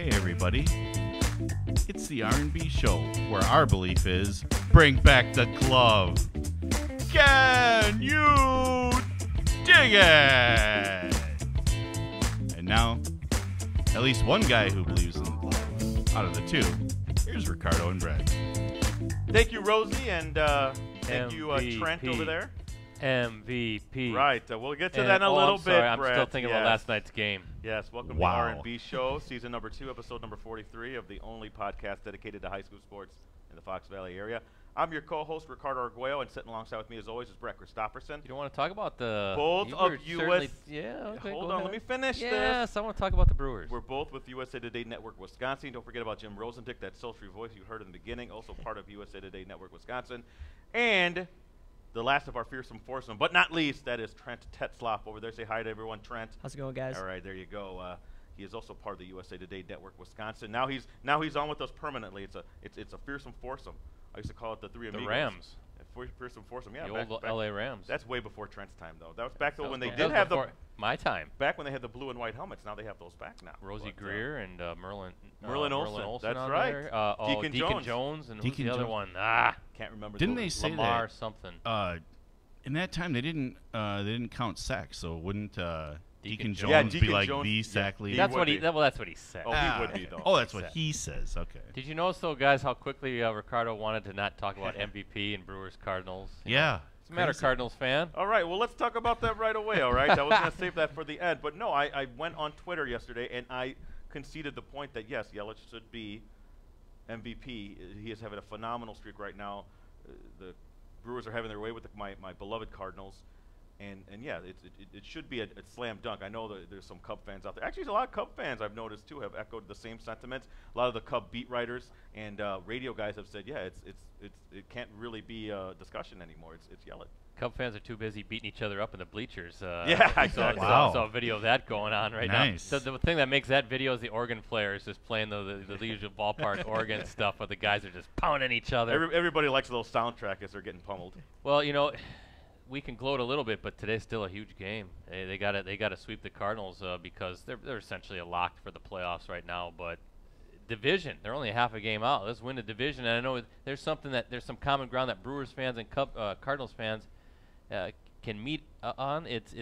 Hey everybody, it's the R&B Show, where our belief is, bring back the glove. Can you dig it? And now, at least one guy who believes in the glove out of the two. Here's Ricardo and Brad. Thank you, Rosie, and thank you, Trent, over there. MVP. Right. We'll get to that in a little bit, sorry, I'm Brad. still thinking about last night's game. Yes. Welcome Wow. to R&B Show, season number 2, episode number 43 of the only podcast dedicated to high school sports in the Fox Valley area. I'm your co-host, Ricardo Arguello, and sitting alongside with me, as always, is Brett Christopherson. You don't want to talk about the... Both of U.S. Yeah, okay, Hold on, let me finish this. Yes, I want to talk about the Brewers. We're both with USA Today Network Wisconsin. Don't forget about Jim Rosendick, that sultry voice you heard in the beginning, also part of USA Today Network Wisconsin. And the last of our fearsome foursome, but not least, that is Trent Tetzloff over there. Say hi to everyone, Trent. How's it going, guys? All right, there you go. He is also part of the USA Today Network Wisconsin. Now he's on with us permanently. It's a fearsome foursome. I used to call it the Three Amigos. The Rams. Fearsome foursome, yeah. The old L.A. Rams. That's way before Trent's time, though. That was back when they that did was have before my time. Back when they had the blue and white helmets. Now they have those back now. Rosie Greer and Merlin Olsen. That's on right. There. Deacon Jones. And Deacon who's the other Jones. one? Can't remember. Didn't they say Lamar that something. in that time they didn't count sacks, so wouldn't Deacon Jones. Jones Deacon be like Jones, the yeah. sack leader? That's would what he said. Oh, he would be, though. Oh, that's what he says. Okay. Did you notice, though, guys, how quickly Ricardo wanted to not talk about MVP and Brewers Cardinals? Yeah. What's the matter, Crazy. Cardinals fan? All right, well, let's talk about that right away, all right? I was going to save that for the end. But, no, I went on Twitter yesterday, and I conceded the point that, yes, Yelich should be MVP. He is having a phenomenal streak right now. The Brewers are having their way with my beloved Cardinals. And yeah, it should be a slam dunk. I know that there's some Cub fans out there. Actually, a lot of Cub fans I've noticed, too, have echoed the same sentiments. A lot of the Cub beat writers and radio guys have said, yeah, it can't really be a discussion anymore. It's Yelich. Cub fans are too busy beating each other up in the bleachers. Yeah, exactly. Saw a video of that going on right Nice. now. So the thing that makes that video is the organ players just playing the usual ballpark organ stuff where the guys are just pounding each other. Everybody likes a little soundtrack as they're getting pummeled. Well, we can gloat a little bit, but today's still a huge game. They got to sweep the Cardinals because they're essentially locked for the playoffs right now. But division, they're only half a game out. Let's win the division. And I know there's some common ground that Brewers fans and Cardinals fans can meet on. It's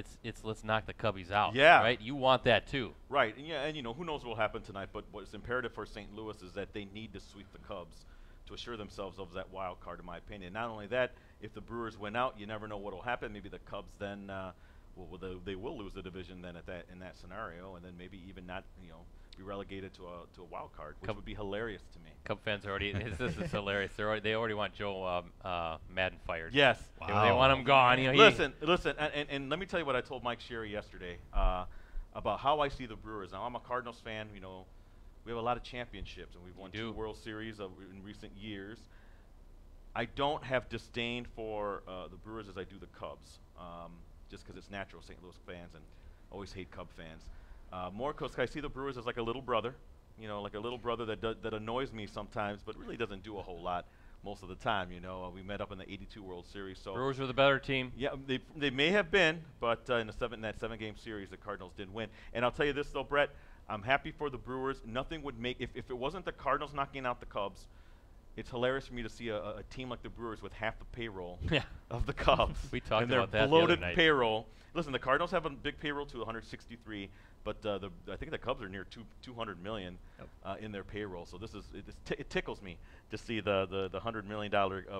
let's knock the Cubbies out. Yeah. Right. You want that too. Right. And yeah, and who knows what will happen tonight? But what's imperative for St. Louis is that they need to sweep the Cubs to assure themselves of that wild card, in my opinion. Not only that, if the Brewers win out, you never know what will happen. Maybe the Cubs then, they will lose the division then in that scenario, and then maybe even not, be relegated to a wild card, which would be hilarious to me. Cub fans are already. This is hilarious. They already want Joe Madden fired. Yes. Wow. They want him gone. Listen, and let me tell you what I told Mike Sherry yesterday about how I see the Brewers. Now, I'm a Cardinals fan. We have a lot of championships, and we've won 2 World Series in recent years. I don't have disdain for the Brewers as I do the Cubs, just because it's natural. St. Louis fans and always hate Cub fans. More because I see the Brewers as like a little brother, like a little brother that annoys me sometimes, but really doesn't do a whole lot most of the time. We met up in the '82 World Series. So Brewers were the better team. Yeah, they may have been, but in that 7-game series, the Cardinals didn't win. And I'll tell you this though, Brett. I'm happy for the Brewers. Nothing would make if it wasn't the Cardinals knocking out the Cubs. It's hilarious for me to see a team like the Brewers with half the payroll of the Cubs. We talked and about that their the other bloated night. payroll. Listen, the Cardinals have a big payroll to 163, but I think the Cubs are near 200 million in their payroll. So it tickles me to see the $100 million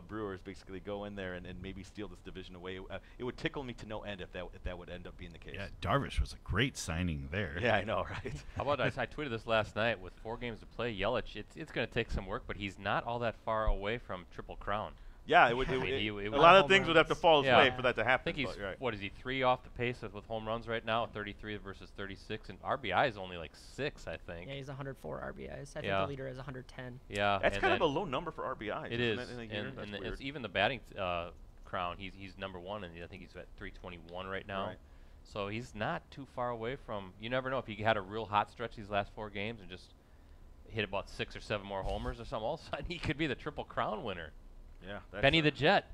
Brewers basically go in there and maybe steal this division away. It would tickle me to no end if that would end up being the case. Yeah, Darvish was a great signing there. Yeah, I know, right? How about I tweeted this last night with 4 games to play. Yelich, it's going to take some work, but he's not all that far away from Triple Crown. Yeah, I mean, a lot of things would have to fall his way for that to I happen. think he's right. what is he 3 off the pace with home runs right now? 33 versus 36, and RBI is only like 6, I think. Yeah, he's 104 RBIs. I think Yeah. the leader is 110. Yeah, That's and kind of a low number for RBIs. It isn't is, it, in a year? and That's it's weird. even the batting crown. He's number 1, and I think he's at 321 right now. Right. So he's not too far away from. You never know if he had a real hot stretch these last 4 games and just hit about 6 or 7 more homers or something. All of a sudden, he could be the Triple Crown winner. Yeah, that's Benny the Jet.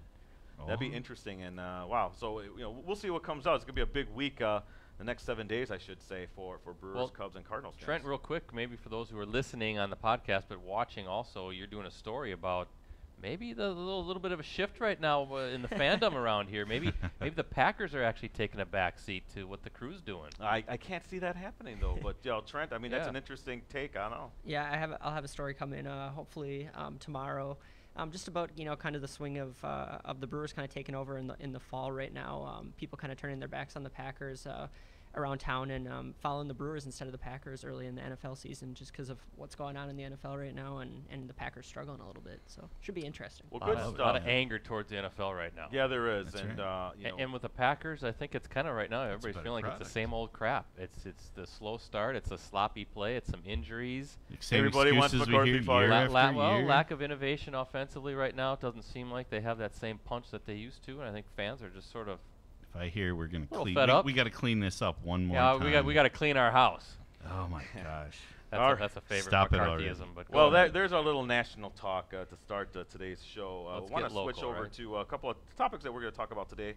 that'd be interesting. And wow, so we'll see what comes out. It's gonna be a big week the next 7 days, I should say, for Brewers, Well, Cubs, and Cardinals fans. Trent, real quick, maybe for those who are listening on the podcast but watching also, you're doing a story about maybe the little bit of a shift right now in the fandom around here. Maybe the Packers are actually taking a back seat to what the Crew's doing. I can't see that happening though. But Trent, I mean that's an interesting take. I don't know. Yeah, I'll have a story come in hopefully tomorrow. Just about kind of the swing of the Brewers kind of taking over in the fall right now. People kind of turning their backs on the Packers around town and following the Brewers instead of the Packers early in the NFL season, just because of what's going on in the NFL right now and the Packers struggling a little bit. So should be interesting. Well, good stuff. A lot of anger towards the NFL right now. Yeah, there is, That's and right. And with the Packers, I think it's kind of right now everybody's feeling like it's the same old crap. It's the slow start, it's a sloppy play, it's some injuries. Everybody wants McCarthy fired. Lack of innovation offensively right now. It doesn't seem like they have that same punch that they used to, and I think fans are just sort of. If I hear we're going to clean, we got to clean this up one more time. Yeah, we got to clean our house. Oh my gosh. That's a favorite McCarthyism. But well, there's our little national talk to start today's show. Let's want to switch local, over to a couple of topics that we're going to talk about today.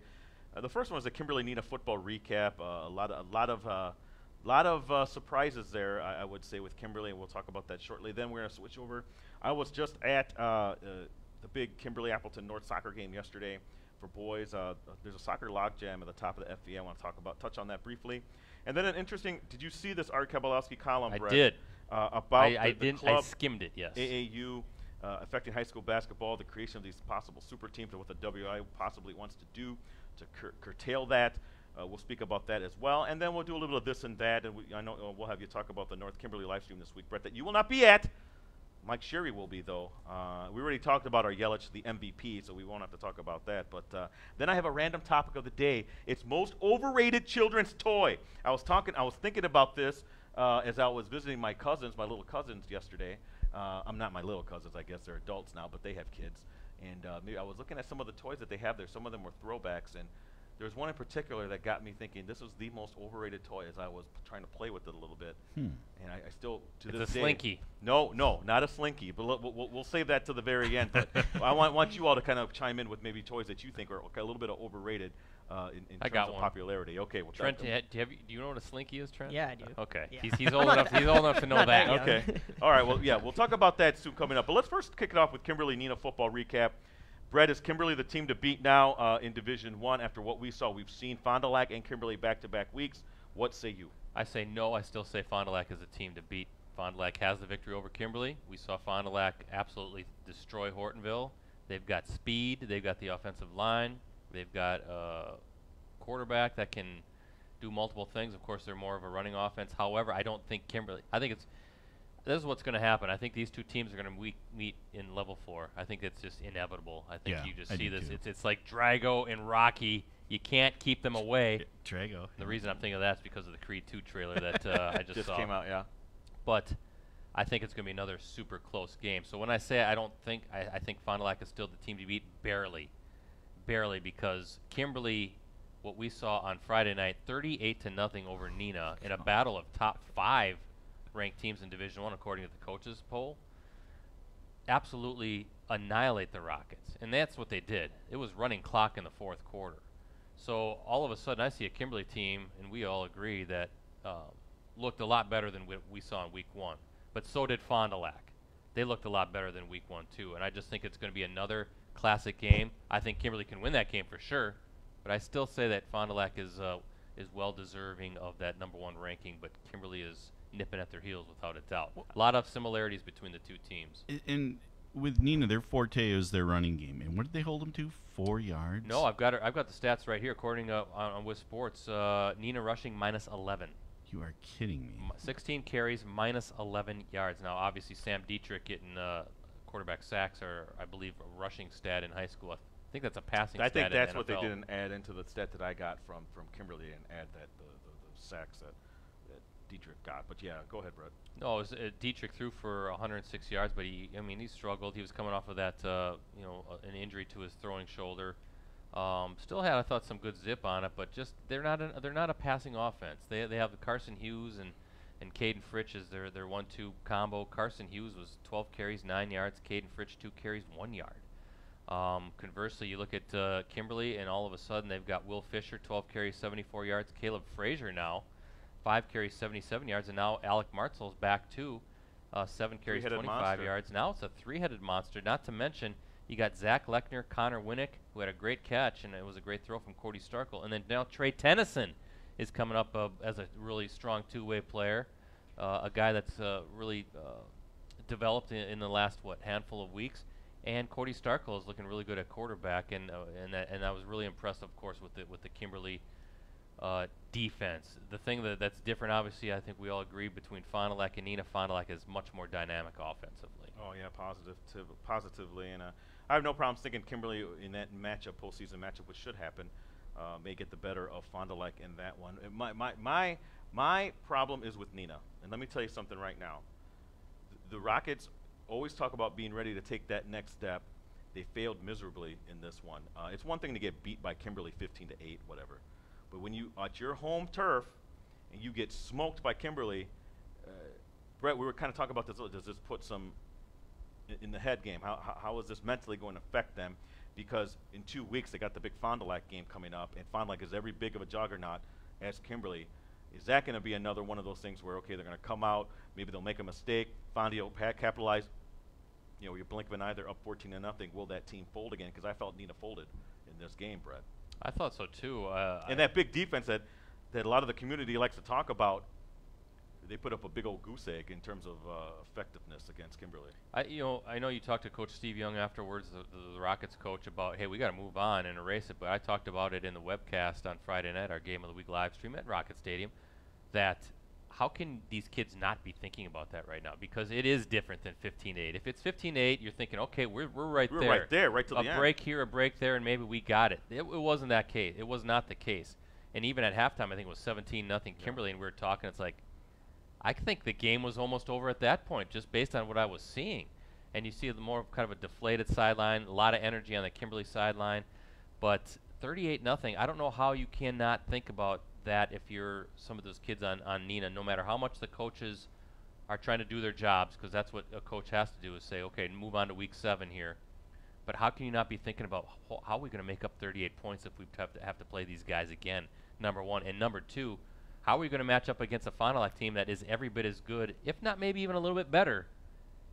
The first one is the Kimberly Neenah football recap. A lot of surprises there, I would say, with Kimberly, and we'll talk about that shortly. Then we're going to switch over. I was just at the big Kimberly Appleton North soccer game yesterday. For boys, there's a soccer logjam at the top of the FV. I want to touch on that briefly. And then an interesting, did you see this Art Kabalowski column, Brett? I did. About the club, I skimmed it, yes. AAU affecting high school basketball, the creation of these possible super teams, and what the WI possibly wants to do to curtail that. We'll speak about that as well. And then we'll do a little of this and that. And I know we'll have you talk about the North Kimberly live stream this week, Brett, that you will not be at. Mike Sherry will be, though. We already talked about our Yelich, the MVP, so we won't have to talk about that. But then I have a random topic of the day. It's most overrated children's toy. I was thinking about this as I was visiting my little cousins yesterday. I'm not my little cousins, I guess they're adults now, but they have kids. And maybe I was looking at some of the toys that they have there. Some of them were throwbacks, and there's one in particular that got me thinking this was the most overrated toy as I was trying to play with it a little bit. And I still, to this day. It's a slinky. No, not a slinky, but we'll save that to the very end. But I want you all to kind of chime in with maybe toys that you think are a little bit overrated in terms of popularity. Okay, well, Trent, do you know what a slinky is, Trent? Yeah, I do. Okay, yeah. He's old enough. He's old enough to know that. Okay, all right. Well, yeah, we'll talk about that soon coming up. But let's first kick it off with Kimberly Neenah football recap. Brett, is Kimberly the team to beat now in Division I after what we saw? We've seen Fond du Lac and Kimberly back-to-back weeks. What say you? I say no. I still say Fond du Lac is a team to beat. Fond du Lac has the victory over Kimberly. We saw Fond du Lac absolutely destroy Hortonville. They've got speed. They've got the offensive line. They've got a quarterback that can do multiple things. Of course, they're more of a running offense. However, I don't think Kimberly – this is what's going to happen. I think these two teams are going to meet in level 4. I think it's just inevitable. I think you just see this. It's like Drago and Rocky. You can't keep them away. Drago. The reason I'm thinking of that is because of the Creed 2 trailer that I just saw. Came out, yeah. But I think it's going to be another super close game. So when I say I think Fond du Lac is still the team to beat, barely, because Kimberly, what we saw on Friday night, 38-0 over Neenah in a battle of top 5 ranked teams in Division I, according to the coaches poll, absolutely annihilate the Rockets. And that's what they did. It was running clock in the fourth quarter. So all of a sudden I see a Kimberly team, and we all agree that looked a lot better than what we saw in Week 1. But so did Fond du Lac. They looked a lot better than Week 1 too. And I just think it's going to be another classic game. I think Kimberly can win that game for sure. But I still say that Fond du Lac is well deserving of that number 1 ranking, but Kimberly is nipping at their heels without a doubt. A lot of similarities between the two teams. And with Neenah, their forte is their running game. And what did they hold them to? 4 yards? No, I've got the stats right here. According to on Wiz Sports, Neenah rushing -11. You are kidding me. 16 carries, -11 yards. Now, obviously, Sam Dietrich getting quarterback sacks are, I believe, a rushing stat in high school. I think that's a passing stat. I think that's in what they NFL. didn't add into the stat that I got from Kimberly and add that the sacks that Dietrich got. But yeah, go ahead, Brett. No, it was, Dietrich threw for 106 yards, but he struggled. He was coming off of that, an injury to his throwing shoulder. Still had, I thought, some good zip on it, but just they're not a passing offense. They have the Carson Hughes and Caden Fritch as their 1-2 combo. Carson Hughes was 12 carries, 9 yards. Caden Fritch 2 carries, 1 yard. Conversely, you look at Kimberly, and all of a sudden they've got Will Fisher, 12 carries, 74 yards. Caleb Frazier now, 5 carries, 77 yards. And now Alec Martzel's back too, 7 carries, 25 yards. Now it's a three-headed monster, not to mention you got Zach Lechner, Connor Winnick, who had a great catch, and it was a great throw from Cody Starkle. And then now Trey Tennyson is coming up as a really strong two-way player, a guy that's really developed in the last, handful of weeks. And Cody Starkle is looking really good at quarterback, and I was really impressed, of course, with the Kimberly defense. The thing that's different, obviously, I think we all agree, between Fond du Lac and Neenah. Fond du Lac is much more dynamic offensively. Oh yeah, positively, and I have no problem thinking Kimberly in that matchup, postseason matchup, which should happen, may get the better of Fond du Lac in that one. My problem is with Neenah, and let me tell you something right now. The Rockets always talk about being ready to take that next step. They failed miserably in this one. It's one thing to get beat by Kimberly 15-8, whatever, but when you at your home turf and you get smoked by Kimberly, Brett, we were kind of talking about this. Does this put some in the head game? How is this mentally going to affect them? Because in 2 weeks they got the big Fond du Lac game coming up, and Fond du Lac is every big of a juggernaut as Kimberly. Is that going to be another one of those things where, okay, they're going to come out, maybe they'll make a mistake, Fond du Lac capitalize, you blink of an eye, they're up 14-0. Will that team fold again? Because I felt Neenah folded in this game, Brett. I thought so too. And that big defense that a lot of the community likes to talk about, they put up a big old goose egg in terms of effectiveness against Kimberly. I know you talked to Coach Steve Young afterwards, the Rockets coach, about, hey, we got to move on and erase it. But I talked about it in the webcast on Friday night, our Game of the Week live stream at Rocket Stadium, that how can these kids not be thinking about that right now? Because it is different than 15-8. If it's 15-8, you're thinking, okay, we're right there. We're right there, right to the end. A break here, a break there, and maybe we got it. It wasn't that case. It was not the case. And even at halftime, I think it was 17-0 Kimberly, and we were talking, it's like, I think the game was almost over at that point, just based on what I was seeing. And you see the more kind of a deflated sideline, a lot of energy on the Kimberly sideline. But 38-0, I don't know how you cannot think about that if you're some of those kids on Neenah, no matter how much the coaches are trying to do their jobs, because that's what a coach has to do, is say, okay, move on to week 7 here. But how can you not be thinking about how are we going to make up 38 points if we have to play these guys again, number one. And number two, how are we going to match up against a Fond du Lac team that is every bit as good, if not maybe even a little bit better,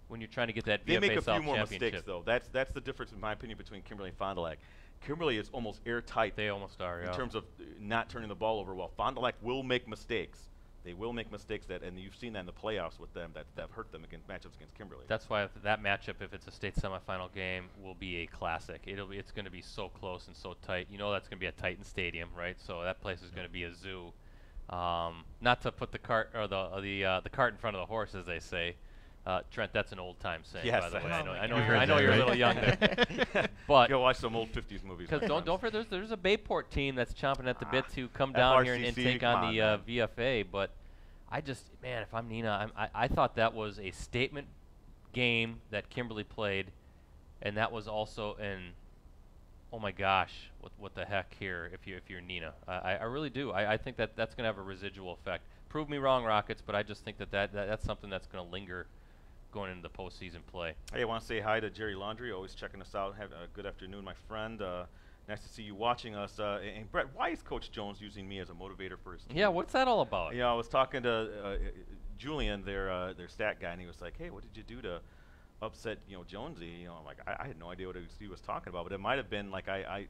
when you're trying to get that VFA South championship? They make a few more mistakes, though. That's the difference, in my opinion, between Kimberly and Fond du Lac. Kimberly is almost airtight. They almost are, in terms of not turning the ball over well. Fond du Lac will make mistakes. They will make mistakes and you've seen that in the playoffs with them that hurt them against matchups against Kimberly. That's why that matchup, if it's a state semifinal game, will be a classic. It's going to be so close and so tight. You know that's going to be a Titan Stadium, right? So that place is going to be a zoo. Not to put the cart or the cart in front of the horse, as they say. Trent, that's an old time saying. Yes, by the way. Oh I know you're a little young there. But go watch some old 50s movies. Because don't forget, there's a Bayport team that's chomping at the bit to come down here and take on the VFA. But I just, man, if I'm Neenah, I thought that was a statement game that Kimberly played, and that was also an, oh my gosh, what the heck here if you're Neenah. I really do. I think that's going to have a residual effect. Prove me wrong, Rockets, but I just think that's something that's going to linger going into the postseason play. Hey, I want to say hi to Jerry Laundrie, always checking us out. Have a good afternoon, my friend. Nice to see you watching us. And Brett, why is Coach Jones using me as a motivator for his team? Yeah, what's that all about? I was talking to Julian, their stat guy, and he was like, "Hey, what did you do to upset Jonesy?" I'm like, I had no idea what he was talking about, but it might have been like I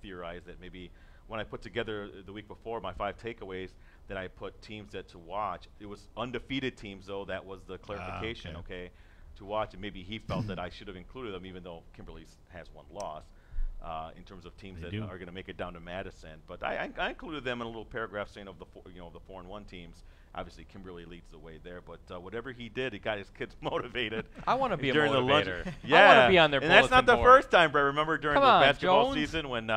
theorized that maybe when I put together the week before my 5 takeaways, that I put teams to watch. It was undefeated teams, though. That was the clarification, okay, to watch. And maybe he felt that I should have included them, even though Kimberly has 1 loss, in terms of teams that are going to make it down to Madison. But I included them in a little paragraph saying of the 4-1 teams. Obviously, Kimberly leads the way there. But whatever he did, he got his kids motivated. I want to be a motivator. Yeah, I want to be on their bulletin and that's not the board. first time, Brett. Remember during the basketball Jones? season when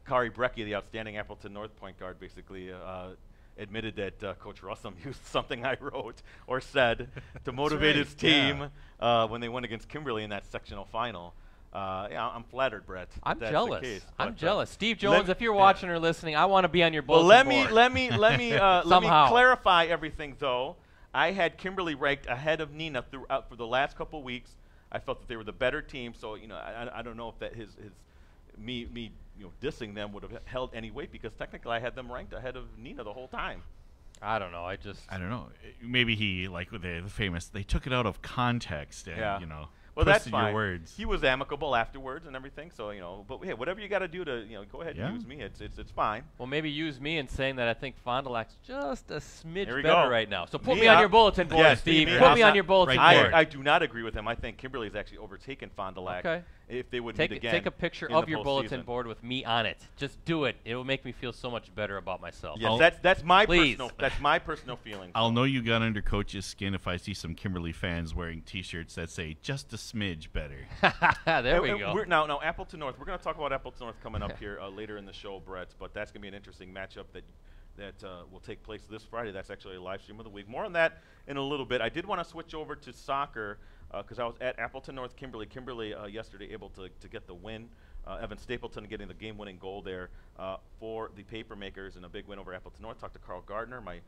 Kari Brecky, the outstanding Appleton North point guard, basically admitted that Coach Russum used something I wrote or said to motivate his team when they went against Kimberly in that sectional final. I'm flattered, Brett. I'm jealous. I'm But, jealous. Steve Jones, if you're watching or listening, I want to be on your bulletin board. Let me let me Somehow. clarify everything though. I had Kimberly ranked ahead of Neenah throughout for the last couple weeks. I felt that they were the better team. So I don't know if that me dissing them would have held any weight, because technically I had them ranked ahead of Nina the whole time. I don't know. I don't know. Maybe he, like the famous, they took it out of context and well, that's twisted fine. your words. He was amicable afterwards and everything, so but hey, whatever you got to do to go ahead and use me. It's fine. Well, maybe use me in saying that I think Fond du Lac's just a smidge better go. right now. So put me on your bulletin board, yes, Steve. me Put me on your bulletin board. I do not agree with him. I think Kimberly's actually overtaken Fond du Lac. Okay. If they would meet again. Take a picture of your bulletin board with me on it. Just do it. It will make me feel so much better about myself. Yes, that's my personal feeling. I'll know you got under Coach's skin if I see some Kimberly fans wearing T-shirts that say "just a smidge better." There we go. Now Appleton North. We're going to talk about Appleton North coming up here later in the show, Brett. But that's going to be an interesting matchup that will take place this Friday. That's actually a live stream of the week. More on that in a little bit. I did want to switch over to soccer because I was at Appleton North Kimberly. Kimberly yesterday able to get the win. Evan Stapleton getting the game-winning goal there for the Papermakers, and a big win over Appleton North. Talked to Carl Gardner, my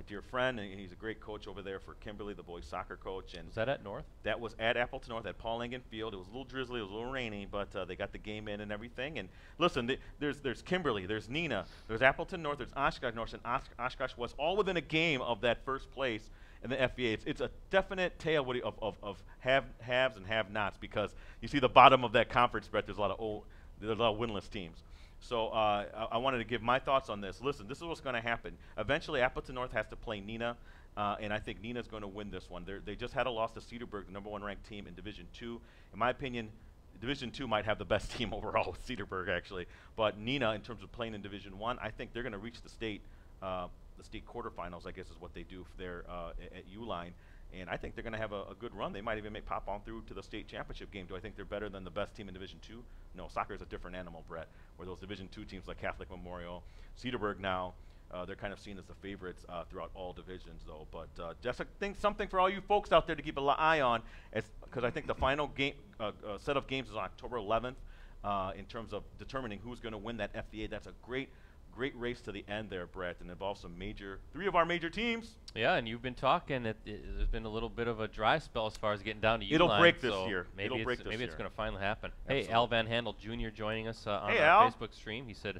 dear friend, and he's a great coach over there for Kimberly, the boys soccer coach. And was that at North? That was at Appleton North at Paul Engen Field. It was a little drizzly, it was a little rainy, but they got the game in and everything. And listen, there's Kimberly, there's Nina, there's Appleton North, there's Oshkosh North, and Oshkosh West, all within a game of that first place in the FBA. It's a definite tale of haves and have-nots, because you see the bottom of that conference spread. There's a lot of winless teams. So I wanted to give my thoughts on this. Listen, this is what's going to happen. Eventually, Appleton North has to play Nina, and I think Nina's going to win this one. They just had a loss to Cedarburg, the #1 ranked team in Division II. In my opinion, Division II might have the best team overall with Cedarburg, actually. But Nina, in terms of playing in Division I, I think they're going to reach the state quarterfinals, I guess is what they do there at Uline. And I think they're going to have a good run. They might even pop on through to the state championship game. Do I think they're better than the best team in Division II? No, soccer is a different animal, Brett, where those Division II teams like Catholic Memorial, Cedarburg now, they're kind of seen as the favorites throughout all divisions, though. But just something for all you folks out there to keep an eye on, because I think the final game set of games is on October 11th in terms of determining who's going to win that FBA. That's a great race to the end there, Brett, and involves three of our major teams. Yeah, and you've been talking. There's been a little bit of a dry spell as far as getting down to Uline. It'll break this year. Maybe it's going to finally happen. Absolutely. Hey, Al Van Handel Jr. joining us on our Al. Facebook stream. He said,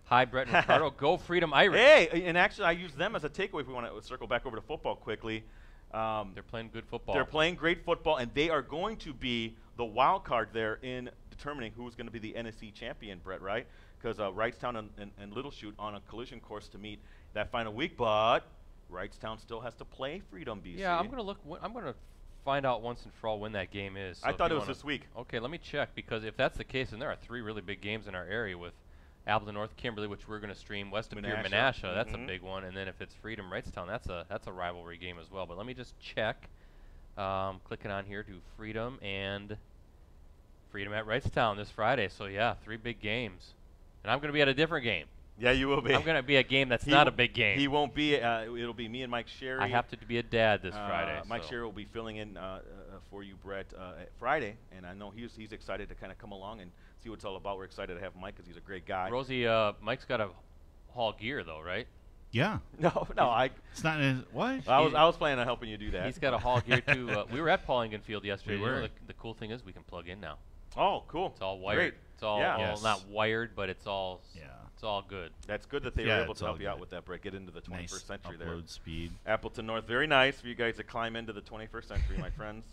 "Hi, Brett and Ricardo. Go Freedom Irish." Hey, and actually, I use them as a takeaway if we want to circle back over to football quickly. They're playing good football. They're playing great football, and they are going to be the wild card there in determining who's going to be the NSC champion, Brett, right? Because Wrightstown and Little Chute on a collision course to meet that final week, but Wrightstown still has to play Freedom BC. Yeah, I'm going to find out once and for all when that game is. So I thought it was this week. Okay, let me check, because if that's the case, then there are 3 really big games in our area with Appleton North, Kimberly, which we're going to stream, West of Pier, Menasha. That's a big one, and then if it's Freedom Wrightstown, that's a rivalry game as well. But let me just check. Clicking on here to Freedom and Freedom at Wrightstown this Friday. So yeah, 3 big games. And I'm going to be at a different game. Yeah, you will be. I'm going to be at a game that's not a big game. He won't be. It'll be me and Mike Sherry. I have to be a dad this Friday. Mike Sherry will be filling in for you, Brett, at Friday. And I know he's excited to kind of come along and see what it's all about. We're excited to have Mike because he's a great guy. Rosie, Mike's got to haul gear, though, right? Yeah. No. It's not what? I was planning on helping you do that. He's got to haul gear, too. We were at Paul Engen Field yesterday. The cool thing is we can plug in now. Oh, cool. It's all wired. Great. It's all not wired, but it's all it's all good. That's good that they were able to help you out with that, Brett. Get into the 21st century there. Upload speed. Appleton North, very nice for you guys to climb into the 21st century, my friends.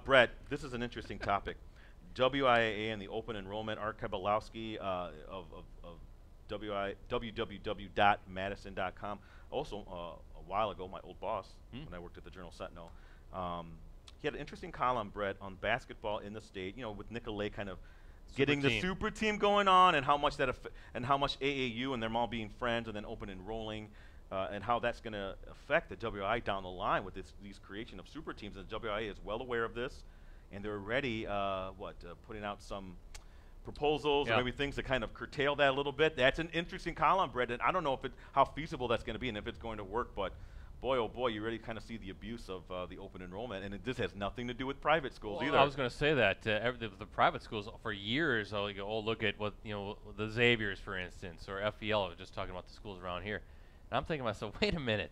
Brett, this is an interesting topic. WIAA and the open enrollment. Art Kabalowski of www.madison.com. Also, a while ago, my old boss, when I worked at the Journal Sentinel, he had an interesting column, Brett, on basketball in the state. With Nicolay kind of getting the super team going on, and how much AAU and them all being friends, and then open enrolling, and how that's going to affect the WIA down the line with these creation of super teams. And the WIA is well aware of this, and they're already putting out some proposals or maybe things to kind of curtail that a little bit. That's an interesting column, Brett, and I don't know how feasible that's going to be and if it's going to work, but boy, oh boy, you really kind of see the abuse of the open enrollment, and this has nothing to do with private schools either. I was going to say that the private schools for years, look at what the Xaviers, for instance, or FEL. I was just talking about the schools around here, and I'm thinking to myself, wait a minute,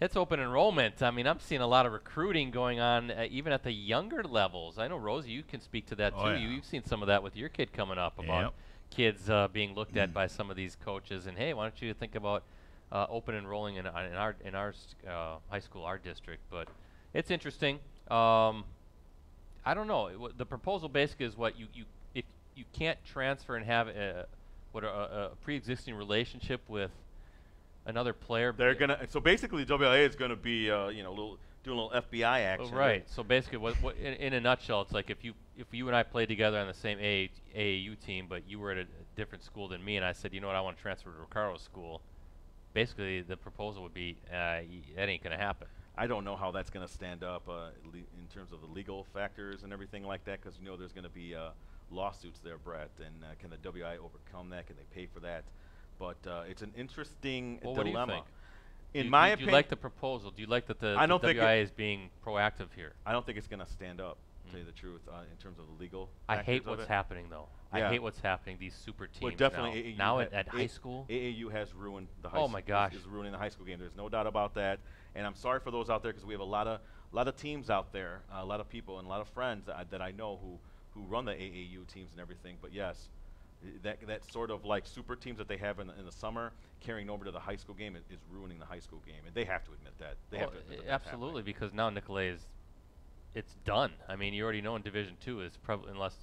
It's open enrollment. I mean, I'm seeing a lot of recruiting going on even at the younger levels. I know, Rosie, you can speak to that too. Yeah. You've seen some of that with your kid coming up about kids being looked at by some of these coaches. And, hey, why don't you think about open enrolling in our high school, our district? But it's interesting. I don't know. The proposal basically is what if you can't transfer and have a pre-existing relationship with another player. They're gonna. So basically, WIA is gonna be doing a little FBI action. Right. So basically, what in a nutshell, it's like if you and I played together on the same AAU team, but you were at a different school than me, and I said, you know what, I want to transfer to Ricardo's school. Basically, the proposal would be that ain't gonna happen. I don't know how that's gonna stand up in terms of the legal factors and everything like that, because there's gonna be lawsuits there, Brett, and can the WIA overcome that? Can they pay for that? But it's an interesting dilemma. What do you think? In my opinion, do you like the proposal? Do you like that the WIA is being proactive here? I don't think it's going to stand up, to tell you the truth, in terms of the legal. I hate what's happening, though. Yeah. I hate what's happening. These super teams. Well, definitely now at high school. AAU has ruined the high school. Oh my gosh, is ruining the high school game. There's no doubt about that. And I'm sorry for those out there, because we have a lot of teams out there, a lot of people and a lot of friends that I know who run the AAU teams and everything. But yes, that sort of like super teams that they have in the summer carrying over to the high school game is ruining the high school game, and they have to admit that. They have to admit that absolutely, because now Nicolay it's done. I mean, you already know in Division II is probably, unless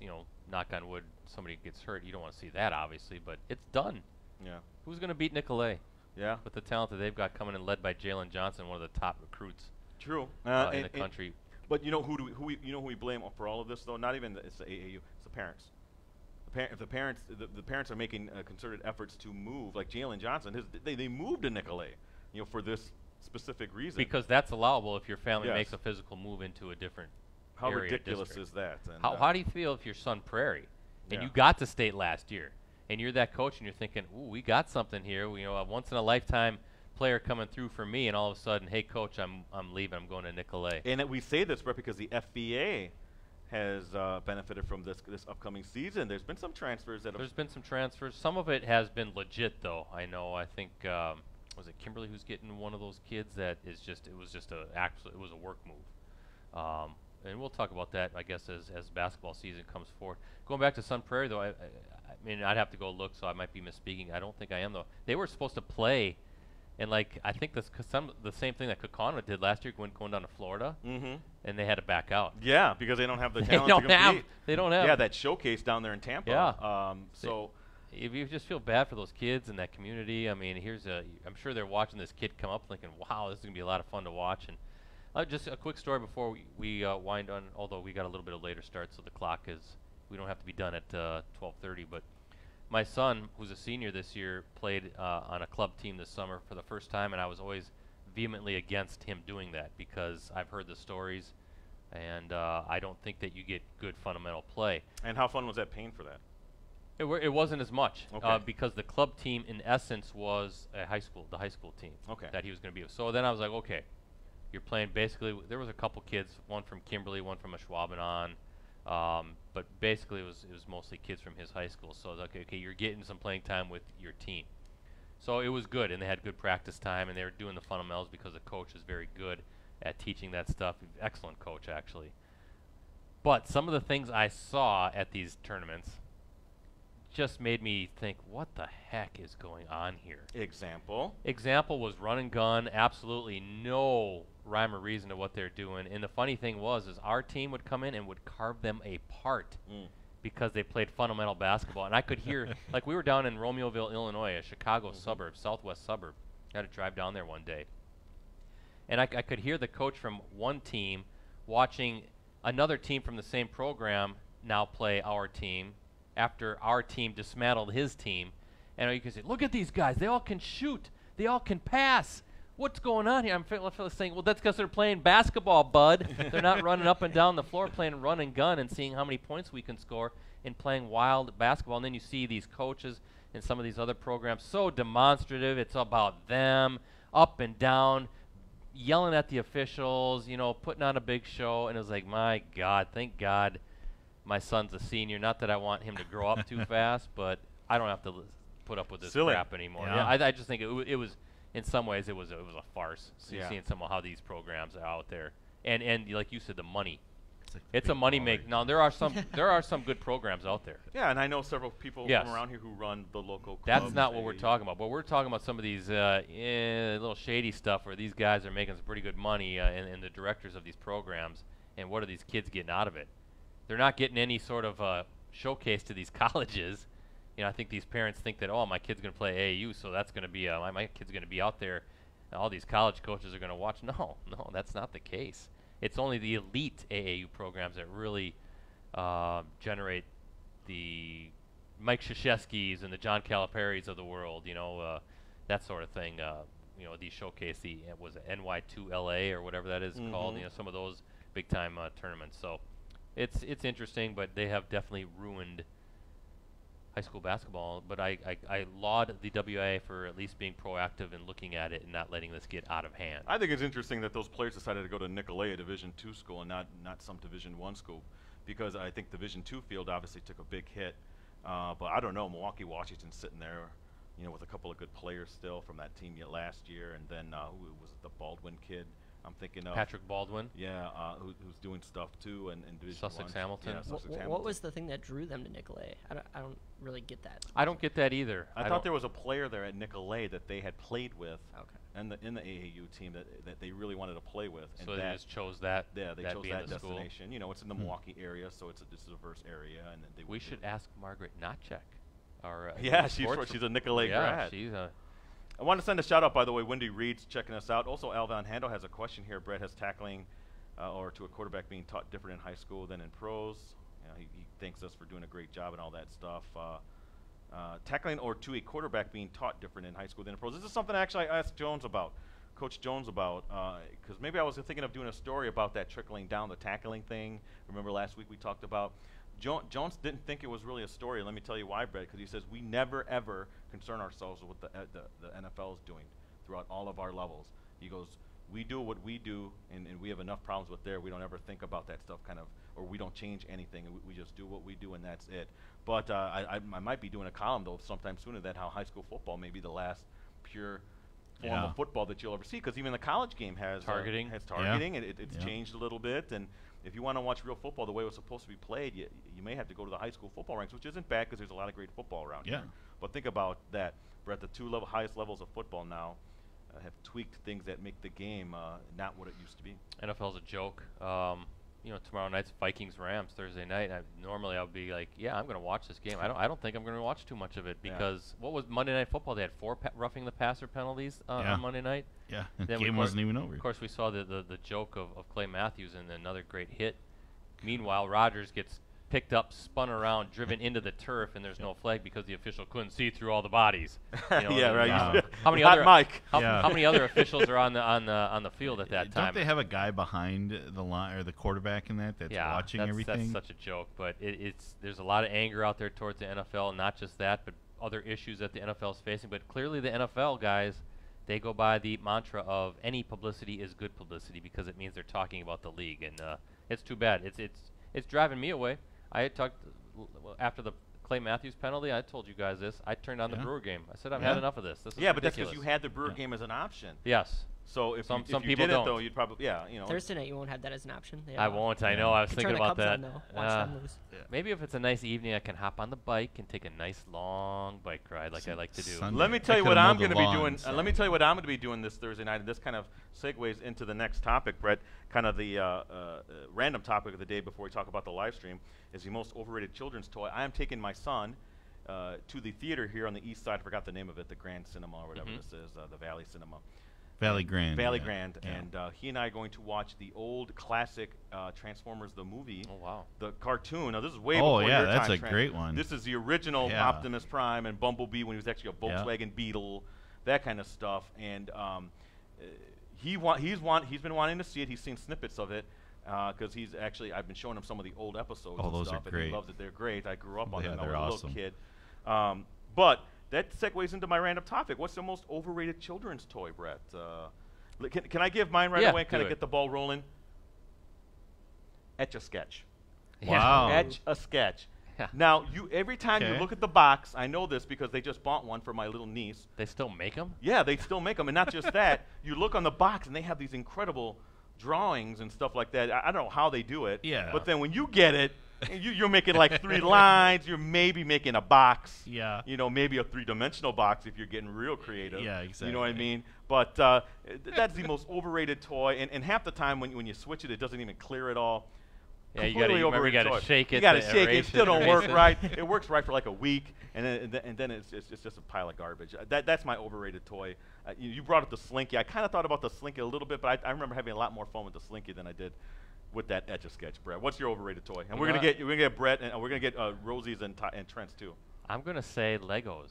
knock on wood, somebody gets hurt. You don't want to see that, obviously, but it's done. Yeah. Who's going to beat Nicolay? Yeah. With the talent that they've got coming in, led by Jalen Johnson, one of the top recruits. True. In the country. But who we blame for all of this, though? Not even it's the AAU. It's the parents. If the parents are making concerted efforts to move, like Jalen Johnson, they moved to Nicolay, for this specific reason. Because that's allowable if your family makes a physical move into a different How area ridiculous district. is that? And how do you feel if your son Prairie, and you got to state last year, and you're that coach, and you're thinking, ooh, we got something here, a once in a lifetime player coming through for me, and all of a sudden, hey coach, I'm leaving, I'm going to Nicolay. And we say this, Brett, because the FBA has benefited from this upcoming season. There's been some transfers There's been some transfers. Some of it has been legit, though. I know. I think was it Kimberly who's getting one of those kids that is just it was a work move. And we'll talk about that, I guess, as basketball season comes forward. Going back to Sun Prairie, though, I mean, I'd have to go look, so I might be misspeaking. I don't think I am, though. They were supposed to play. And I think the same thing that Kokona did last year, going down to Florida, and they had to back out. Yeah, because they don't have the talent to compete. They don't have. Yeah, that showcase down there in Tampa. Yeah. So if you just feel bad for those kids and that community, I mean, I'm sure they're watching this kid come up, thinking, "Wow, this is gonna be a lot of fun to watch." And just a quick story before we wind on. Although we got a little bit of later start, so the clock we don't have to be done at 12:30, but. My son, who's a senior this year, played on a club team this summer for the first time, and I was always vehemently against him doing that because I've heard the stories, and I don't think that you get good fundamental play. And how fun was that paying for that? It wasn't as much okay. Because the club team, in essence, was the high school team that he was going to be with. So then I was like, okay, you're playing basically. There was a couple kids, one from Kimberly, one from Ashwaubenon. But basically, it was mostly kids from his high school. So I was like, okay, you're getting some playing time with your team. So it was good, and they had good practice time, and they were doing the fundamentals because the coach is very good at teaching that stuff. Excellent coach, actually. But some of the things I saw at these tournaments just made me think, what the heck is going on here? Example was run and gun, absolutely no rhyme or reason to what they're doing. And the funny thing is our team would come in and would carve them apart because they played fundamental basketball. And I could hear, like we were down in Romeoville, Illinois, a Chicago suburb, southwest suburb. I had to drive down there one day. And I could hear the coach from one team watching another team from the same program now play our team after our team dismantled his team. And you can say, look at these guys. They all can shoot. They all can pass. What's going on here? I'm saying, well, that's because they're playing basketball, bud. They're not running up and down the floor playing run and gun and seeing how many points we can score and playing wild basketball. And then you see these coaches in some of these other programs so demonstrative. It's about them, up and down, yelling at the officials, putting on a big show. And it was like, my God, thank God my son's a senior. Not that I want him to grow up too fast, but I don't have to put up with this crap anymore. Yeah, I just think it in some ways it was a farce. Seeing some of how these programs are out there, and like you said, the money. It's a money make. Now there are some good programs out there. Yeah, and I know several people from around here who run the local clubs. That's not what we're talking about. But we're talking about some of these little shady stuff where these guys are making some pretty good money, and the directors of these programs. And what are these kids getting out of it? They're not getting any sort of showcase to these colleges. I think these parents think that, my kid's going to play AAU, so that's going to be my kid's going to be out there. And all these college coaches are going to watch. No, that's not the case. It's only the elite AAU programs that really generate the Mike Krzyzewskis and the John Calipari's of the world, that sort of thing. These showcase was it NY2LA or whatever that is called. Some of those big-time tournaments. So it's interesting, but they have definitely ruined high school basketball. But I laud the WIA for at least being proactive and looking at it and not letting this get out of hand. I think it's interesting that those players decided to go to Nicolet, a Division II school, and not some Division I school, because I think Division II field obviously took a big hit. But I don't know, Milwaukee Washington's sitting there, with a couple of good players still from that team last year, and then who was it, the Baldwin kid? I'm thinking of Patrick Baldwin. Yeah, who's doing stuff too, and Division Sussex I. Hamilton. Yeah, Sussex Hamilton. What was the thing that drew them to Nicolet? I don't really get that. I don't get that either. I thought there was a player there at Nicolet that they had played with, okay, in the AAU team that they really wanted to play with. So and they just chose that. Yeah, they chose that destination. School. It's in the Milwaukee area, so it's a diverse area, and we should ask Margaret Notchek. She's a Nicolet grad. She's a. I want to send a shout out, by the way, Wendy Reed's checking us out. Also, Al Van Handel has a question here. Brett has tackling or to a quarterback being taught different in high school than in pros. He thanks us for doing a great job and all that stuff. Tackling or to a quarterback being taught different in high school than in pros. This is something actually I asked Coach Jones about, because maybe I was thinking of doing a story about that trickling down, the tackling thing. Remember last week we talked about Jones didn't think it was really a story. Let me tell you why, Brett, because he says we never, ever concern ourselves with what the NFL is doing throughout all of our levels. He goes, we do what we do, and we have enough problems with there. We don't ever think about that stuff or we don't change anything. We just do what we do, and that's it. But I might be doing a column, though, sometime sooner that how high school football may be the last pure form of football that you'll ever see, because even the college game has targeting. And it's changed a little bit. And if you want to watch real football the way it was supposed to be played, you may have to go to the high school football ranks, which isn't bad because there's a lot of great football around here. But think about that. We're at the highest levels of football now. Have tweaked things that make the game not what it used to be. NFL's a joke. Tomorrow night's Vikings-Rams, Thursday night. Normally I would be like, I'm going to watch this game. I don't think I'm going to watch too much of it because what was Monday Night Football? They had 4 roughing the passer penalties on Monday night. Yeah, the game wasn't even over. Of course, we saw the joke of Clay Matthews and another great hit. Meanwhile, Rodgers gets picked up, spun around, driven into the turf, and there's no flag because the official couldn't see through all the bodies. Right. How many how many other officials are on the field at that time? Don't they have a guy behind the line or the quarterback in that's watching everything? That's such a joke. But there's a lot of anger out there towards the NFL, not just that, but other issues that the NFL is facing. But clearly, the NFL guys, they go by the mantra of any publicity is good publicity because it means they're talking about the league, and it's too bad. It's driving me away. I had talked after the Clay Matthews penalty. I told you guys this. I turned on the Brewer game. I said I've had enough of this. This is ridiculous. But that's because you had the Brewer game as an option. Yes. So if some you people didn't, don't. though, you'd probably Thursday night you won't have that as an option. I won't. I know. I was thinking about that. On, though. Watch them lose. Maybe if it's a nice evening, I can hop on the bike and take a nice long bike ride like I like to do. Sunday. Let me tell you what I'm going to be doing. Let me tell you what I'm going to be doing this Thursday night, and this kind of segues into the next topic, Brett. Kind of the random topic of the day before we talk about the live stream is the most overrated children's toy. I am taking my son to the theater here on the east side. I forgot the name of it, the Grand Cinema or whatever this is, the Valley Cinema. Valley Grand. And he and I are going to watch the old classic Transformers the movie. Oh wow! The cartoon. Now this is way before your time. Oh yeah, that's a great one. This is the original Optimus Prime and Bumblebee when he was actually a Volkswagen Beetle, that kind of stuff. And he's been wanting to see it. He's seen snippets of it because I've been showing him some of the old episodes. Oh, those and stuff, are great. And he loves it. They're great. I grew up on them when I was they're a awesome. little kid. But that segues into my random topic. What's the most overrated children's toy, Brett? Can I give mine right away and kind of get the ball rolling? Etch-a-Sketch. Wow. Etch-a-Sketch. Yeah. Now, every time you Okay. look at the box, I know this because they just bought one for my little niece. They still make them? Yeah, they still make them. And not just that, you look on the box and they have these incredible drawings and stuff like that. I don't know how they do it. Yeah. But then when you get it, you're making like 3 lines. You're maybe making a box. Yeah. You know, maybe a 3-dimensional box if you're getting real creative. Yeah, You know what I exactly. mean? But that's the most overrated toy. And half the time when you switch it, it doesn't even clear at all. Yeah, you Completely gotta overrated toy. shake it. You gotta to shake it. erase It still don't erase work it. right. It works right for like a week, and then it's just a pile of garbage. That's my overrated toy. You brought up the Slinky. I kind of thought about the Slinky a little bit, but I remember having a lot more fun with the Slinky than I did with that Etch-a-Sketch. Brett, what's your overrated toy? And we're gonna get Brett, and we're gonna get Rosie's and Trent's too. I'm gonna say Legos.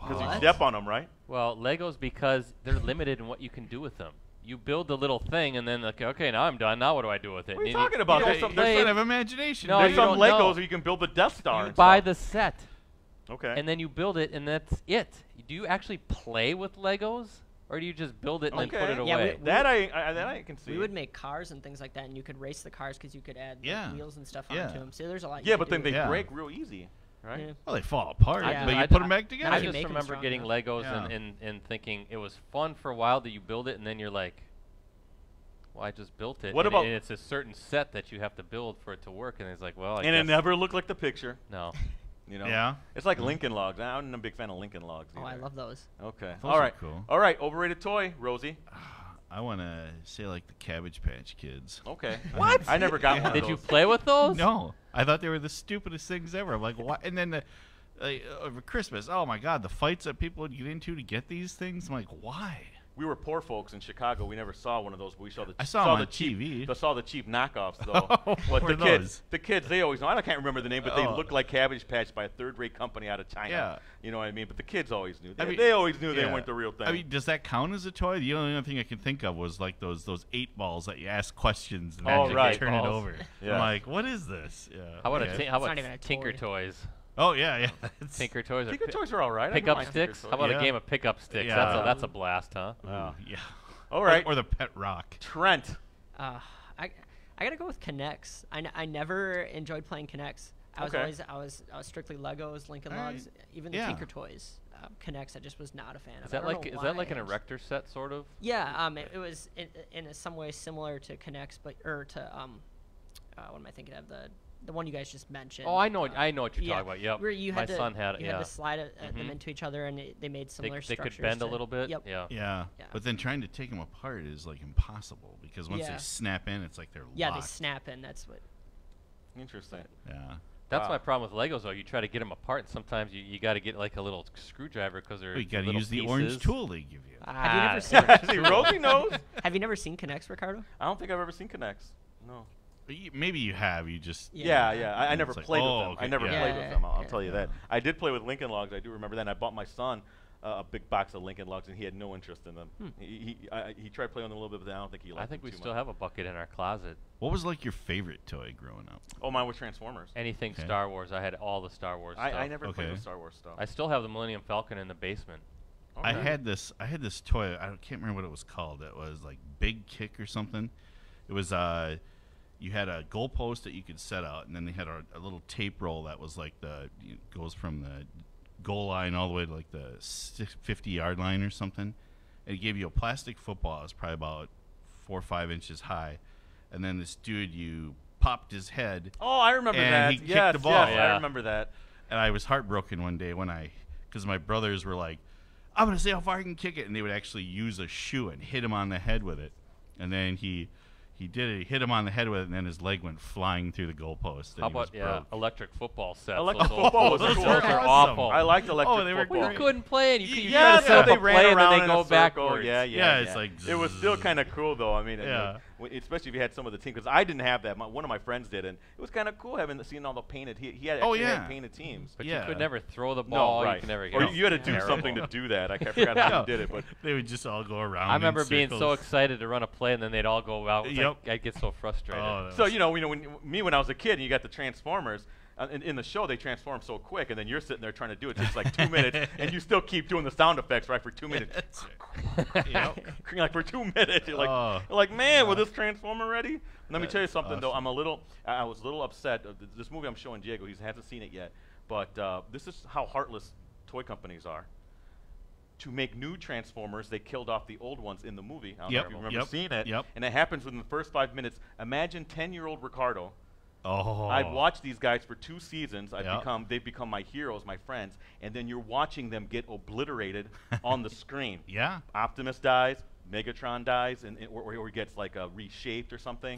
Because you What? step on them, right? Well, Legos because they're limited in what you can do with them. You build the little thing, and then like, okay, now I'm done. Now what do I do with it? What are you And talking about? you There's don't some- play There's it. have imagination. No, There's you some don't know. Legos where you can build the Death Star. You and buy stuff. the set, Okay. and then you build it, and that's it. Do you actually play with Legos, or do you just build it and then put it Yeah, away? that I can see. We would make cars and things like that, and you could race the cars because you could add like, Yeah. wheels and stuff Yeah. onto them. So there's a lot. Yeah, you but could then do. they Yeah. break real easy, right? Yeah. Well, they fall apart, Yeah. but you I- put them back I together. you just make 'em remember strong getting enough. Legos Yeah. and thinking it was fun for a while that you build it, and then you're like, well, I just built it. What and about- and it's a certain set that you have to build for it to work, and it's like, well, I And it guess never looked like the picture. no. You know? Yeah. It's like Lincoln Logs. I'm a big fan of Lincoln Logs. Oh, I either. love those. Okay. Those All are right. cool. All right. Overrated toy, Rosie. I want to say like the Cabbage Patch Kids. Okay. What? I never got one. Did of you those. play with those? No, I thought they were the stupidest things ever. I'm like, what? And then over Christmas, oh my God, the fights that people would get into to get these things. I'm like, why? We were poor folks in Chicago. We never saw one of those, but we saw the. I saw 'em on the cheap, TV. I saw the cheap knockoffs though. What But were the kids, those? the kids, they always know. I can't remember the name, but they Oh. looked like Cabbage Patch by a third-rate company out of China. Yeah. You know what I mean? But the kids always knew. I mean, They always knew they yeah. weren't the real thing. I mean, does that count as a toy? The only other thing I can think of was like those 8 balls that you ask questions and Oh, then right. you turn it Balls. over. Yeah. I'm like, what is this? Yeah. How about okay. how It's about not even a Tinker toy. Toys? Oh yeah, yeah. It's- Tinker Toys. Tinker Toys are all right. I don't Pickup mind Tinker sticks. Toys. How about Yeah. a game of pickup sticks? Yeah. That's a blast, huh? Ooh, Wow. yeah. All right. Or the Pet Rock. Trent. I gotta go with Connects. I never enjoyed playing Connects. Okay. I was strictly Legos, Lincoln All right. Logs, even the Yeah. Tinker Toys. Connects, I just was not a fan of. Is that I don't like know an why. erector set sort of? Yeah, it was in some way similar to Connects, but or to what am I thinking of, the one you guys just mentioned? Oh, I know what you're yeah, talking about. Yep. Where you My had to, son had it. you Yeah. had to slide them Mhm. into each other, and they made They, similar they structures. could bend a to- little bit. Yep. Yeah. Yeah. Yeah. But then trying to take them apart is like impossible because once Yeah. they snap in, it's like they're Yeah, locked. they snap in. That's what. Interesting. Yeah. That's Wow. my problem with Legos, though. You try to get them apart, and sometimes you got to get like a little screwdriver because they're Well, you got to little use the pieces. orange tool they give you. Have you never Ah, seen? See, Rosie knows. Have you never seen Connects, Ricardo? I don't think I've ever seen Connects. No. Maybe you have. You just. Yeah, yeah. I never It's like, played with oh, them. I okay, never yeah. played with them. I'll Yeah. tell you that. I did play with Lincoln Logs. I do remember that. And I bought my son a big box of Lincoln Logs, and he had no interest in them. He tried playing with them a little bit, but I don't think he liked I think them we too still much. have a bucket in our closet. What was like your favorite toy growing up? Oh, mine was Transformers. Anything Okay. Star Wars. I had all the Star Wars stuff. I never played Okay. with Star Wars stuff. I still have the Millennium Falcon in the basement. I Okay. had this toy. I can't remember what it was called. It was like Big Kick or something. It was you had a goalpost that you could set out, and then they had a little tape roll that was like goes from the goal line all the way to like the 50-yard line or something. And it gave you a plastic football. It was probably about 4 or 5 inches high, and then this dude, you popped his head, Oh, I remember And that. he kicked Yes, the ball. yes, Yeah. I remember that. and I was heartbroken one day because my brothers were like, I'm going to see how far I can kick it. And they would actually use a shoe and hit him on the head with it. And then he did it. He hit him on the head with it, and then his leg went flying through the goalpost. How and he was about broke. electric football sets? Electric Those football old- was those cool. are Those are awful. I liked electric Oh, they were football. Well, you couldn't play it. You Yeah, try to so set up they a ran play and around then they in a go circle. backwards. Yeah, Yeah, it's like it was still zzz. kind of cool though. I mean, Yeah. especially if you had some of the team, because I didn't have that. One of my friends did, and it was kind of cool seeing all the painted. He had Oh, actually had yeah. painted teams. But Yeah. you could never throw the ball. No, right. You could never or get you had to do terrible. something to do that. I forgot how Yeah. you did it, but They would just all go around. I in remember being so circles. excited to run a play, and then they'd all go out. It's Yep. like, I'd get so frustrated. Oh, that so was- when I was a kid, and you got the Transformers. in the show they transform so quick, and then you're sitting there trying to do it. It takes like 2 minutes, and you still keep doing the sound effects right for 2 minutes. Like for 2 minutes, you're like, man, will this transform already? Let me tell you something though. I was a little upset. This movie I'm showing Diego, he hasn't seen it yet, but this is how heartless toy companies are. To make new Transformers, they killed off the old ones in the movie. I don't know if you remember seeing it. And it happens within the first 5 minutes. Imagine 10-year-old Ricardo. I've watched these guys for 2 seasons. They've become my heroes, my friends. And then you're watching them get obliterated on the screen. Optimus dies. Megatron dies, or he gets like reshaped or something.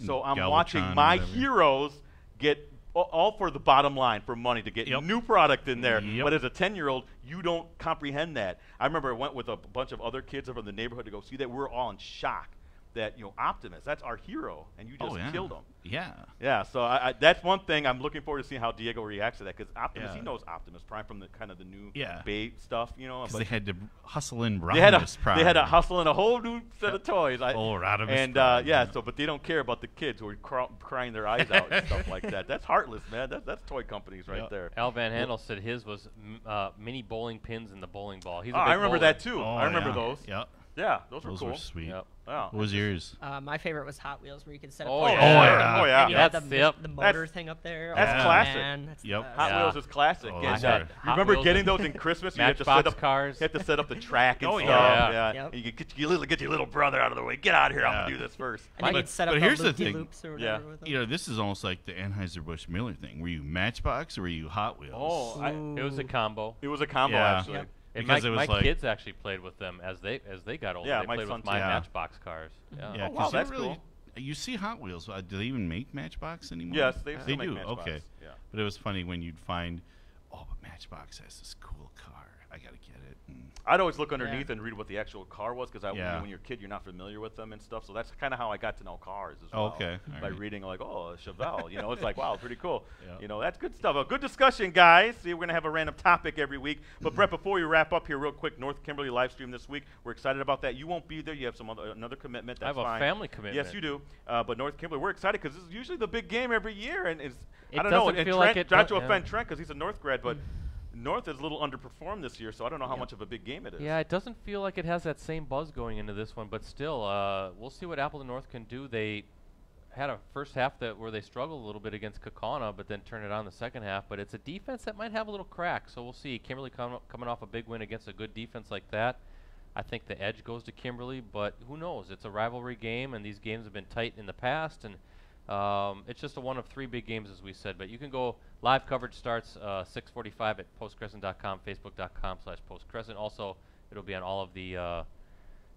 So I'm watching my heroes get all for the bottom line, for money, to get new product in there. But as a 10-year-old, you don't comprehend that. I remember I went with a bunch of other kids over the neighborhood to go see that. We're all in shock that, Optimus, that's our hero, and you just killed him. So that's one thing I'm looking forward to seeing how Diego reacts to that, because Optimus, he knows Optimus Prime from the kind of the new Bay stuff, Because they had to hustle in Rodimus Prime. They had to hustle in a whole new set of toys. Rodimus Prime. But they don't care about the kids who are crying their eyes out and stuff like that. That's heartless, man. That's toy companies right there. Al Van Handel said his was mini bowling pins in the bowling ball. He's a big I remember bowler. that too. I remember those. Yeah, those were cool. Were sweet. What was yours? My favorite was Hot Wheels, where you could set up. And you had the motor thing up there. That's classic. Man, that's Hot Wheels is classic. Remember getting those in Christmas? You had to set up cars. You had to set up the track and stuff. You get your little brother out of the way. Get out of here! I'm gonna do this first. And you could set up here's the loopy thing. loops or whatever with them. This is almost like the Anheuser-Busch Miller thing. Were you Matchbox or were you Hot Wheels? It was a combo. It was a combo actually. And my kids actually played with them as they got older. They played with my Matchbox cars. Wow, that's cool. You see Hot Wheels. Do they even make Matchbox anymore? Yes, they do. Matchbox. Okay. But it was funny when you'd find, but Matchbox has this cool car. I gotta get it. I'd always look underneath and read what the actual car was, because when you're a kid, you're not familiar with them and stuff. So that's kind of how I got to know cars as well. By reading like, Chevelle. It's like, wow, pretty cool. That's good stuff. A good discussion, guys. See, we're going to have a random topic every week. But Brett, before we wrap up here real quick, North Kimberly live stream this week. We're excited about that. You won't be there. You have another commitment. That's I have a family commitment. Yes, you do. But North Kimberly, we're excited because this is usually the big game every year. And I don't know. Feel like not to offend Trent, because he's a North grad, but North is a little underperformed this year, so I don't know how much of a big game it is. Yeah, it doesn't feel like it has that same buzz going into this one, but still, we'll see what Appleton North can do. They had a first half where they struggled a little bit against Kaukauna, but then turned it on the second half. But it's a defense that might have a little crack, so we'll see. Kimberly coming off a big win against a good defense like that. I think the edge goes to Kimberly, but who knows? It's a rivalry game, and these games have been tight in the past, and it's just one of 3 big games, as we said. But you can go. Live coverage starts 6:45 at postcrescent.com, facebook.com/postcrescent. Also, it'll be on all of the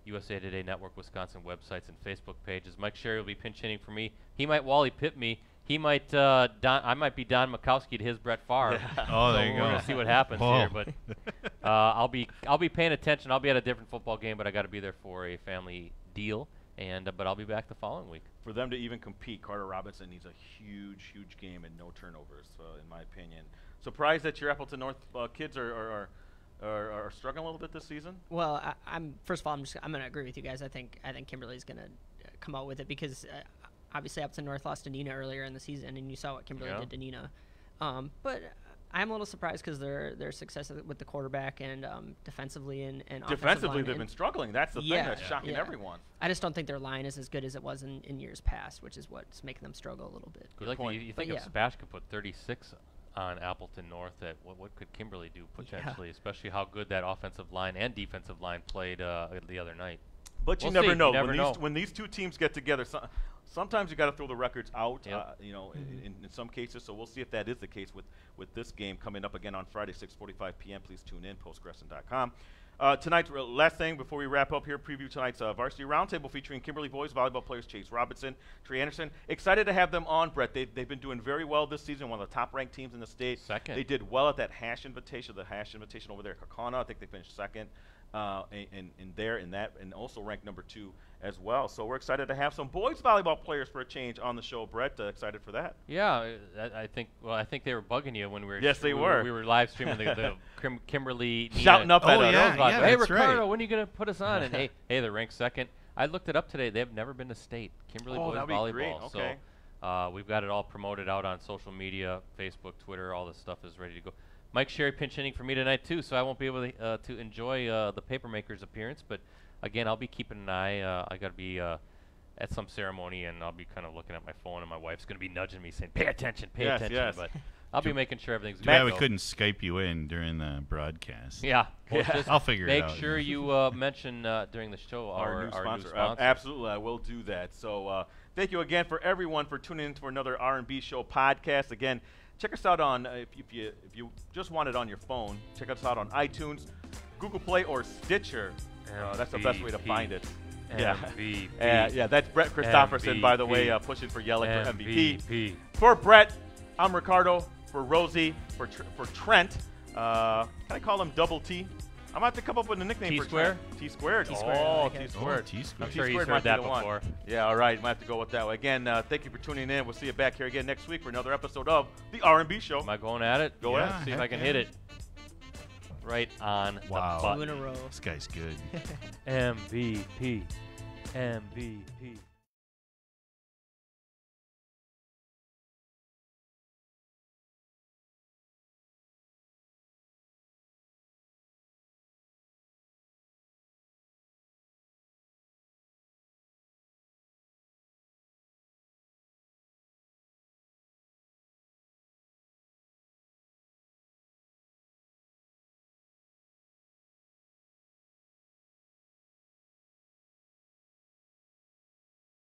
USA Today Network Wisconsin websites and Facebook pages. Mike Sherry will be pinch hitting for me. He might Wally Pitt me. He might I might be Don Mikowski to his Brett Favre. Oh, there you we're go. We're gonna see what happens here, but I'll be paying attention. I'll be at a different football game, but I got to be there for a family deal. But I'll be back the following week. For them to even compete, Carter Robinson needs a huge game and no turnovers, in my opinion. Surprised that your Appleton North kids are struggling a little bit this season? Well, I'm first of all, I'm going to agree with you guys. I think Kimberly's going to come out with it, because obviously Appleton North lost to Nina earlier in the season, and you saw what Kimberly did to Nina. But I'm a little surprised because their success with the quarterback and defensively and defensively they've been struggling. That's the thing that's shocking everyone. I just don't think their line is as good as it was in years past, which is what's making them struggle a little bit. You think if Spash could put 36 on Appleton North, that what could Kimberly do potentially, especially how good that offensive line and defensive line played the other night. But you never know. When these two teams get together, sometimes you got to throw the records out, in some cases. So we'll see if that is the case with this game coming up again on Friday, 6:45 p.m. Please tune in, postcrescent.com. Tonight's last thing before we wrap up here, preview tonight's varsity roundtable featuring Kimberly boys volleyball players Chase Robinson, Trey Anderson. Excited to have them on, Brett. They've been doing very well this season, one of the top-ranked teams in the state. Second. They did well at that Hash Invitation, over there at Kaukauna. I think they finished second. And also ranked number 2 as well. So we're excited to have some boys volleyball players for a change on the show, Brett. Excited for that. Yeah, I think they were bugging you when we were. Yes, they were. We were live streaming the Kimberly shouting up at us. Hey, Ricardo, when are you going to put us on? And hey, they're ranked second. I looked it up today. They have never been to state. Kimberly boys volleyball. Okay. We've got it all promoted out on social media, Facebook, Twitter. All this stuff is ready to go. Mike Sherry pinch hitting for me tonight too, so I won't be able to enjoy the Papermakers appearance. But again, I'll be keeping an eye. I got to be at some ceremony, and I'll be kind of looking at my phone, and my wife's going to be nudging me, saying, "Pay attention, pay attention." Yes. But I'll be making sure everything's good. Yeah, we couldn't Skype you in during the broadcast. Yeah, well, I'll figure it out. Make sure you mention during the show our new sponsor. Absolutely, I will do that. So thank you again for everyone for tuning in to another R&B Show podcast. Again, check us out on if you just want it on your phone. Check us out on iTunes, Google Play, or Stitcher. That's the best way to find it. MVP. Yeah, that's Brett Christopherson, by the way, pushing for Yelich for MVP. For For Brett, I'm Ricardo. For Rosie, for Trent, can I call him Double T? I'm going to have to come up with a nickname for T-Square? Trent. T-Squared. T-Squared, Oh, I like it. T-Squared. T-Squared. I'm sure he's T-Squared heard might be that the one. before. Yeah, all right. Might have to go with that way. Again, thank you for tuning in. We'll see you back here again next week for another episode of the R&B Show. Am I going at it? Go ahead. See if I can hit it. Right on Wow. the 2 in button. a row. This guy's good. MVP. MVP.